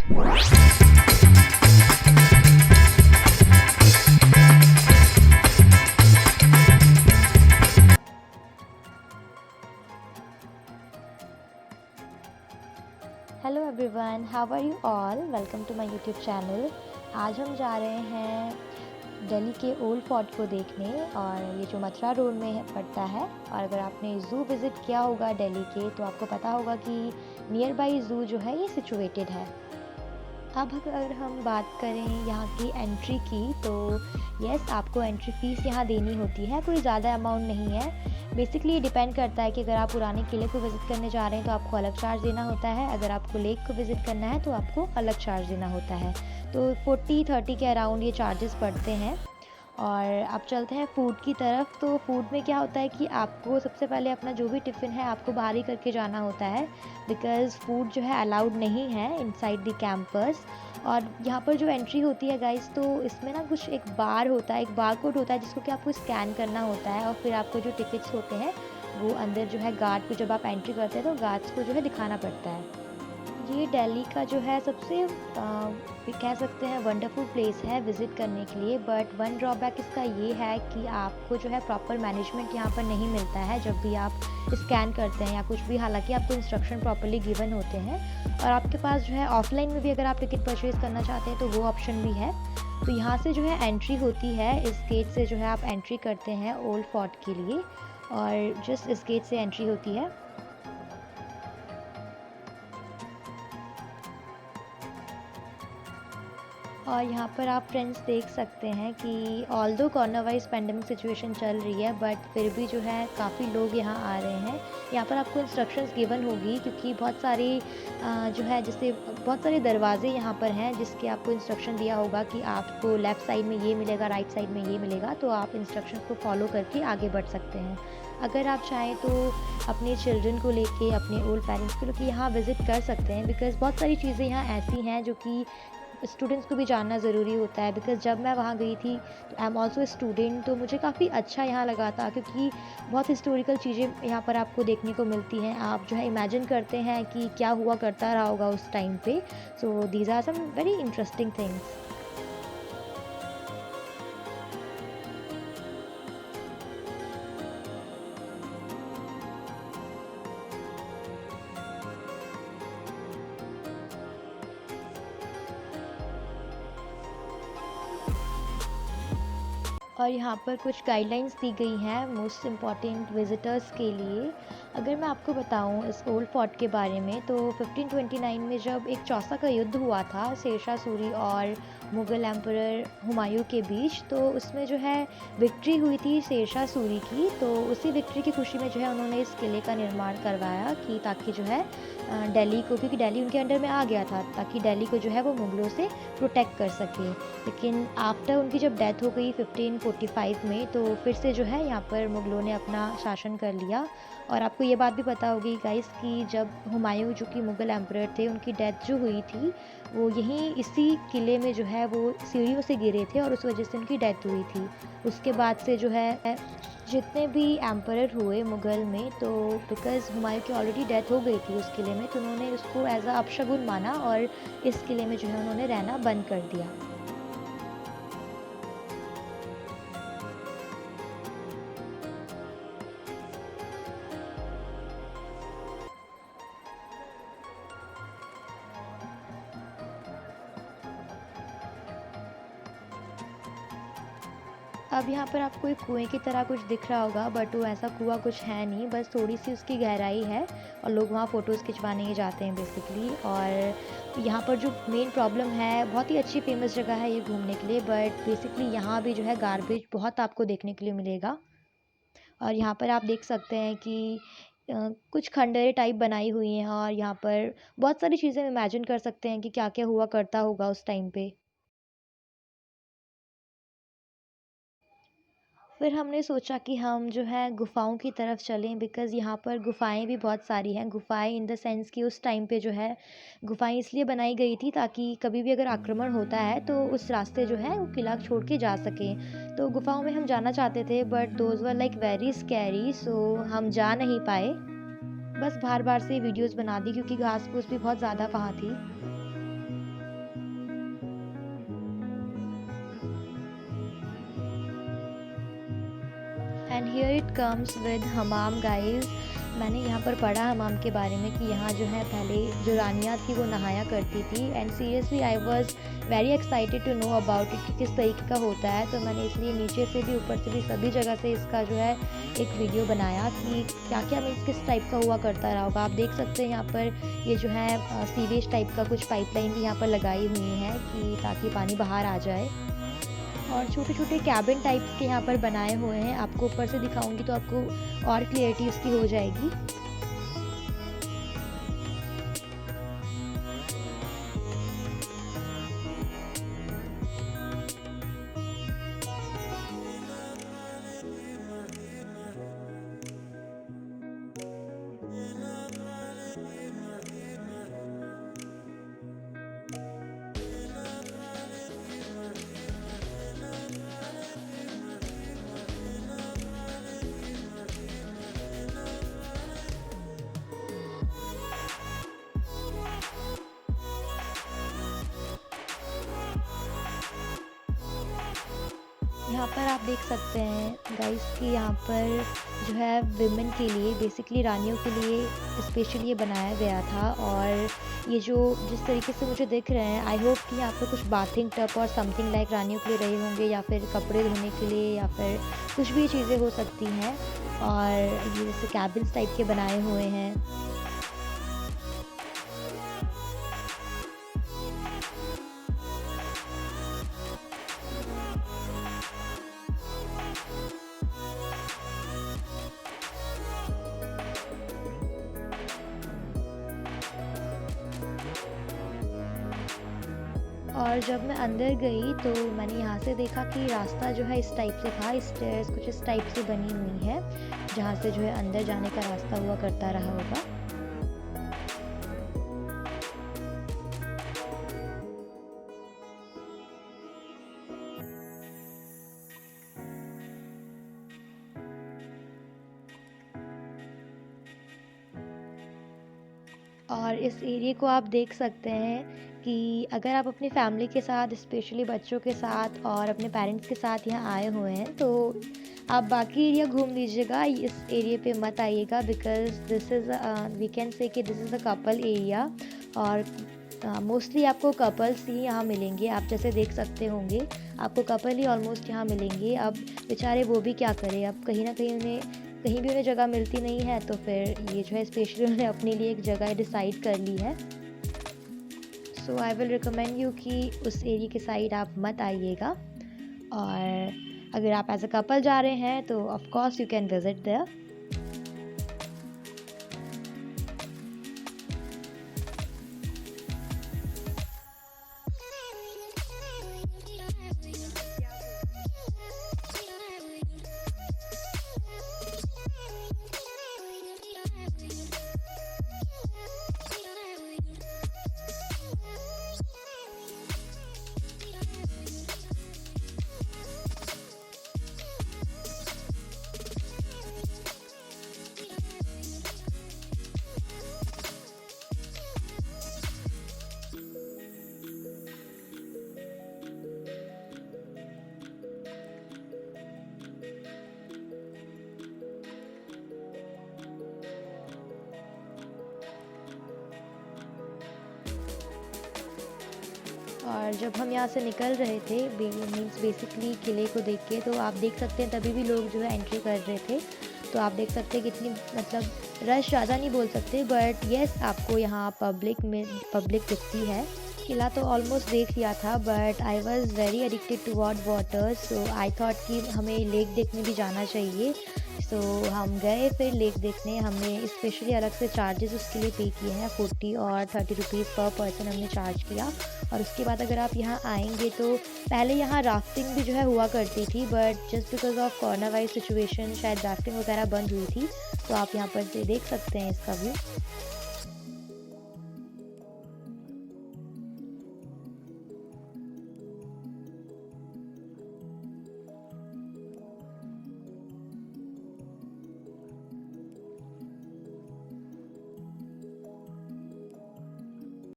Hello everyone, how are you all? Welcome to my YouTube channel. आज हम जा रहे हैं दिल्ली के ओल्ड फोर्ट को देखने, और ये जो मथुरा रोड में पड़ता है। और अगर आपने ज़ू विज़िट किया होगा दिल्ली के, तो आपको पता होगा कि नियर बाई ज़ू जो है ये सिचुएटेड है। अब अगर हम बात करें यहाँ की एंट्री की, तो यस, आपको एंट्री फ़ीस यहाँ देनी होती है। कोई ज़्यादा अमाउंट नहीं है। बेसिकली ये डिपेंड करता है कि अगर आप पुराने किले को विज़िट करने जा रहे हैं तो आपको अलग चार्ज देना होता है। अगर आपको लेक को विज़िट करना है तो आपको अलग चार्ज देना होता है। तो 40-30 के अराउंड ये चार्जेस पड़ते हैं। और अब चलते हैं फूड की तरफ। तो फूड में क्या होता है कि आपको सबसे पहले अपना जो भी टिफ़िन है आपको बाहर ही करके जाना होता है, बिकॉज़ फूड जो है अलाउड नहीं है इनसाइड द कैंपस। और यहाँ पर जो एंट्री होती है गाइस, तो इसमें ना कुछ एक बार होता है, एक बारकोड होता है जिसको कि आपको स्कैन करना होता है, और फिर आपको जो टिकट्स होते हैं वो अंदर जो है गार्ड को, जब आप एंट्री करते हैं तो गार्ड्स को जो है दिखाना पड़ता है। ये दिल्ली का जो है सबसे कह सकते हैं वंडरफुल प्लेस है विज़िट करने के लिए। बट वन ड्रॉबैक इसका ये है कि आपको जो है प्रॉपर मैनेजमेंट यहाँ पर नहीं मिलता है जब भी आप स्कैन करते हैं या कुछ भी। हालांकि आपको इंस्ट्रक्शन प्रॉपरली गिवन होते हैं, और आपके पास जो है ऑफलाइन में भी अगर आप टिकट परचेज़ करना चाहते हैं तो वो ऑप्शन भी है। तो यहाँ से जो है एंट्री होती है, इस गेट से जो है आप एंट्री करते हैं ओल्ड फोर्ट के लिए, और जस्ट इस गेट से एंट्री होती है। और यहाँ पर आप फ्रेंड्स देख सकते हैं कि although corona wise pandemic situation चल रही है, बट फिर भी जो है काफ़ी लोग यहाँ आ रहे हैं। यहाँ पर आपको इंस्ट्रक्शंस गिवन होगी, क्योंकि बहुत सारी जो है जैसे बहुत सारे दरवाजे यहाँ पर हैं जिसके आपको इंस्ट्रक्शन दिया होगा कि आपको लेफ़्ट साइड में ये मिलेगा, राइट साइड में ये मिलेगा। तो आप इंस्ट्रक्शन को फॉलो करके आगे बढ़ सकते हैं। अगर आप चाहें तो अपने चिल्ड्रन को लेके, अपने ओल्ड पेरेंट्स को लेके यहाँ विज़िट कर सकते हैं, बिकॉज़ बहुत सारी चीज़ें यहाँ ऐसी हैं जो कि स्टूडेंट्स को भी जानना ज़रूरी होता है। बिकॉज़ जब मैं वहाँ गई थी, तो I am also a student, तो मुझे काफ़ी अच्छा यहाँ लगा था, क्योंकि बहुत हिस्टोरिकल चीज़ें यहाँ पर आपको देखने को मिलती हैं। आप जो है इमेजिन करते हैं कि क्या हुआ करता रहा होगा उस टाइम पे। So these are some very interesting things. और यहाँ पर कुछ गाइडलाइंस दी गई हैं मोस्ट इम्पॉर्टेंट विज़िटर्स के लिए। अगर मैं आपको बताऊँ इस ओल्ड फोर्ट के बारे में, तो 1529 में जब एक चौसा का युद्ध हुआ था शेरशाह सूरी और मुग़ल एम्परर हुमायूं के बीच, तो उसमें जो है विक्ट्री हुई थी शेरशाह सूरी की। तो उसी विक्ट्री की खुशी में जो है उन्होंने इस किले का निर्माण करवाया, कि ताकि जो है दिल्ली को, क्योंकि दिल्ली उनके अंडर में आ गया था, ताकि दिल्ली को जो है वो मुग़लों से प्रोटेक्ट कर सके। लेकिन आफ्टर उनकी जब डेथ हो गई 1545 में, तो फिर से जो है यहाँ पर मुग़लों ने अपना शासन कर लिया। और आपको ये बात भी पता होगी गाइस कि जब हुमायूं, जो कि मुग़ल एम्परर थे, उनकी डेथ जो हुई थी, वो यहीं इसी किले में जो है वो सीढ़ियों से गिरे थे, और उस वजह से उनकी डेथ हुई थी। उसके बाद से जो है जितने भी एम्परर हुए मुग़ल में, तो बिकॉज़ हुमायूं की ऑलरेडी डेथ हो गई थी उस किले में, तो उन्होंने उसको एज़ अ अपशगुन माना, और इस किले में जो है उन्होंने रहना बंद कर दिया। अब यहाँ पर आपको एक कुएँ की तरह कुछ दिख रहा होगा, बट वो ऐसा कुआँ कुछ है नहीं, बस थोड़ी-सी उसकी गहराई है, और लोग वहाँ फ़ोटोज़ खिंचवाने ही जाते हैं बेसिकली। और यहाँ पर जो मेन प्रॉब्लम है, बहुत ही अच्छी फ़ेमस जगह है ये घूमने के लिए, बट बेसिकली यहाँ भी जो है गार्बेज बहुत आपको देखने के लिए मिलेगा। और यहाँ पर आप देख सकते हैं कि कुछ खंडहरें टाइप बनाई हुई हैं, और यहाँ पर बहुत सारी चीज़ें इमेजिन कर सकते हैं कि क्या-क्या हुआ करता होगा उस टाइम पे। फिर हमने सोचा कि हम जो है गुफ़ाओं की तरफ चलें, बिकॉज़ यहाँ पर गुफ़ाएँ भी बहुत सारी हैं। गुफ़ाएँ इन द सेंस कि उस टाइम पे जो है गुफ़ाएँ इसलिए बनाई गई थी, ताकि कभी भी अगर आक्रमण होता है तो उस रास्ते जो है वो किला छोड़ के जा सकें। तो गुफ़ाओं में हम जाना चाहते थे, but those were like very scary, so हम जा नहीं पाए। बस बार-बार से वीडियोज़ बना दी, क्योंकि घास-फूस भी बहुत ज़्यादा वहाँ थी। Here it comes with Hamam guys. मैंने यहाँ पर पढ़ा हमाम के बारे में कि यहाँ जो है पहले जो रानियाँ थी वो नहाया करती थी, and seriously I was very excited to know about it कि किस तरीके का होता है। तो मैंने इसलिए नीचे से भी ऊपर से भी सभी जगह से इसका जो है एक वीडियो बनाया कि क्या क्या मीन्स किस टाइप का हुआ करता रहा होगा। आप देख सकते हैं यहाँ पर ये जो है सीवेज टाइप का कुछ पाइपलाइन भी यहाँ पर लगाई हुई है कि ताकि पानी बाहर आ जाए, और छोटे छोटे कैबिन टाइप्स के यहाँ पर बनाए हुए हैं। आपको ऊपर से दिखाऊंगी तो आपको और क्लियरिटी उसकी हो जाएगी। यहाँ पर आप देख सकते हैं गाइस कि यहाँ पर जो है विमेन के लिए, बेसिकली रानियों के लिए स्पेशली ये बनाया गया था। और ये जो जिस तरीके से मुझे दिख रहे हैं, आई होप कि यहाँ पर कुछ बाथिंग टब और समथिंग लाइक रानियों के लिए रहे होंगे, या फिर कपड़े धोने के लिए, या फिर कुछ भी चीज़ें हो सकती हैं। और ये जैसे कैबिन्स टाइप के बनाए हुए हैं। और जब मैं अंदर गई तो मैंने यहाँ से देखा कि रास्ता जो है इस टाइप से था, स्टेयर्स कुछ इस टाइप से बनी हुई है जहाँ से जो है अंदर जाने का रास्ता हुआ करता रहा होगा। और इस एरिया को आप देख सकते हैं कि अगर आप अपनी फैमिली के साथ, स्पेशली बच्चों के साथ और अपने पेरेंट्स के साथ यहाँ आए हुए हैं तो आप बाकी एरिया घूम लीजिएगा, इस एरिया पे मत आइएगा, because this is we can say कि this is a couple area. और मोस्टली आपको कपल्स ही यहाँ मिलेंगे। आप जैसे देख सकते होंगे आपको कपल ही ऑलमोस्ट यहाँ मिलेंगे। अब बेचारे वो भी क्या करें, अब कहीं ना कहीं उन्हें कहीं भी उन्हें जगह मिलती नहीं है, तो फिर ये जो है स्पेशली उन्होंने अपने लिए एक जगह डिसाइड कर ली है। सो आई विल रिकमेंड यू कि उस एरिया के साइड आप मत आइएगा। और अगर आप एज अ कपल जा रहे हैं तो of course you can visit there. और जब हम यहाँ से निकल रहे थे मीन्स बेसिकली किले को देख के, तो आप देख सकते हैं तभी भी लोग जो है एंट्री कर रहे थे। तो आप देख सकते हैं कितनी मतलब रश ज़्यादा नहीं बोल सकते, बट येस आपको यहाँ पब्लिक दिखती है। किला तो ऑलमोस्ट देख लिया था, but I was very addicted to water, so I thought कि हमें लेक देखने भी जाना चाहिए। सो हम गए फिर लेक देखने। हमने स्पेशली अलग से चार्जेस उसके लिए पे किए हैं, 40 और 30 रुपीज़ पर पर्सन हमने चार्ज किया। और उसके बाद अगर आप यहाँ आएंगे तो पहले यहाँ राफ्टिंग भी जो है हुआ करती थी, but just because of corona wise situation शायद राफ्टिंग वगैरह बंद हुई थी। तो आप यहाँ पर से देख सकते हैं इसका व्यू।